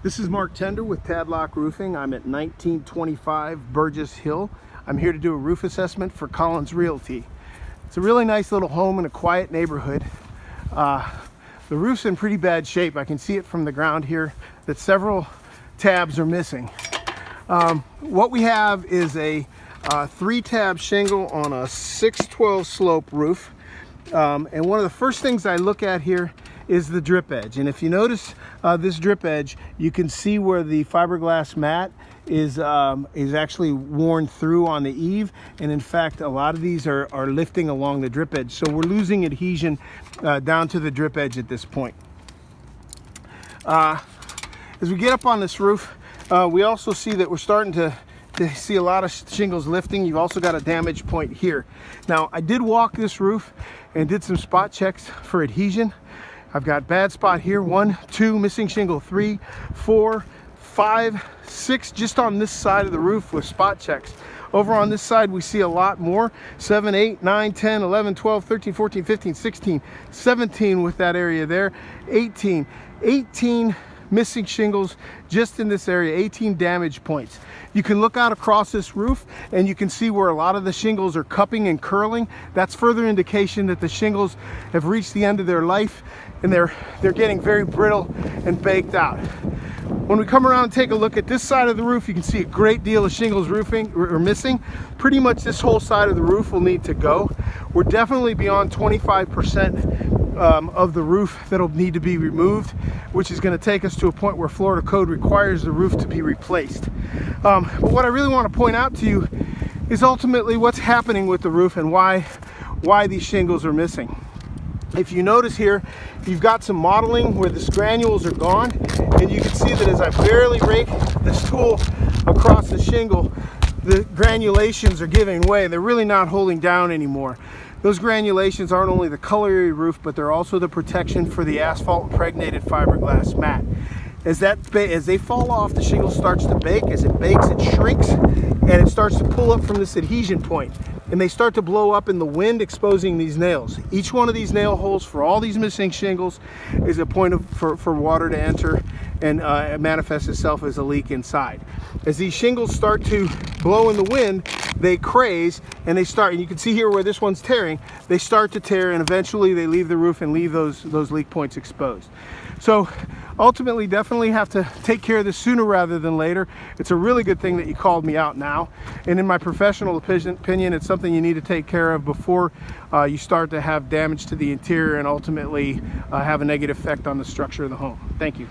This is Mark Tender with Tadlock Roofing. I'm at 1925 Burgess Hill. I'm here to do a roof assessment for Collins Realty. It's a really nice little home in a quiet neighborhood. The roof's in pretty bad shape. I can see it from the ground here that several tabs are missing. What we have is a 3-tab shingle on a 612 slope roof. And one of the first things I look at here is the drip edge. And if you notice this drip edge, you can see where the fiberglass mat is actually worn through on the eave. And in fact, a lot of these are lifting along the drip edge. So we're losing adhesion down to the drip edge at this point. As we get up on this roof, we also see that we're starting to see a lot of shingles lifting. You've also got a damage point here. Now, I did walk this roof and did some spot checks for adhesion. I've got bad spot here, 1, 2, missing shingle 3, 4, 5, 6, just on this side of the roof with spot checks. Over on this side, we see a lot more, 7, 8, 9, 10, 11, 12, 13, 14, 15, 16, 17 with that area there, 18 missing shingles just in this area, 18 damage points. You can look out across this roof and you can see where a lot of the shingles are cupping and curling. That's further indication that the shingles have reached the end of their life and they're getting very brittle and baked out. When we come around and take a look at this side of the roof, you can see a great deal of shingles roofing or missing. Pretty much this whole side of the roof will need to go. We're definitely beyond 25% of the roof that'll need to be removed, which is going to take us to a point where Florida code requires the roof to be replaced. But what I really want to point out to you is ultimately what's happening with the roof and why these shingles are missing. If you notice here, you've got some mottling where the granules are gone, and you can see that as I barely rake this tool across the shingle, the granulations are giving way. They're really not holding down anymore. Those granulations aren't only the color of your roof, but they're also the protection for the asphalt impregnated fiberglass mat. As they fall off, the shingle starts to bake. As it bakes, it shrinks, and it starts to pull up from this adhesion point. And they start to blow up in the wind, exposing these nails. Each one of these nail holes for all these missing shingles is a point for water to enter and manifest itself as a leak inside. As these shingles start to blow in the wind, they craze and they start, and you can see here where this one's tearing, they start to tear and eventually they leave the roof and leave those leak points exposed. So ultimately, definitely have to take care of this sooner rather than later. It's a really good thing that you called me out now. And in my professional opinion, it's something you need to take care of before you start to have damage to the interior and ultimately have a negative effect on the structure of the home. Thank you.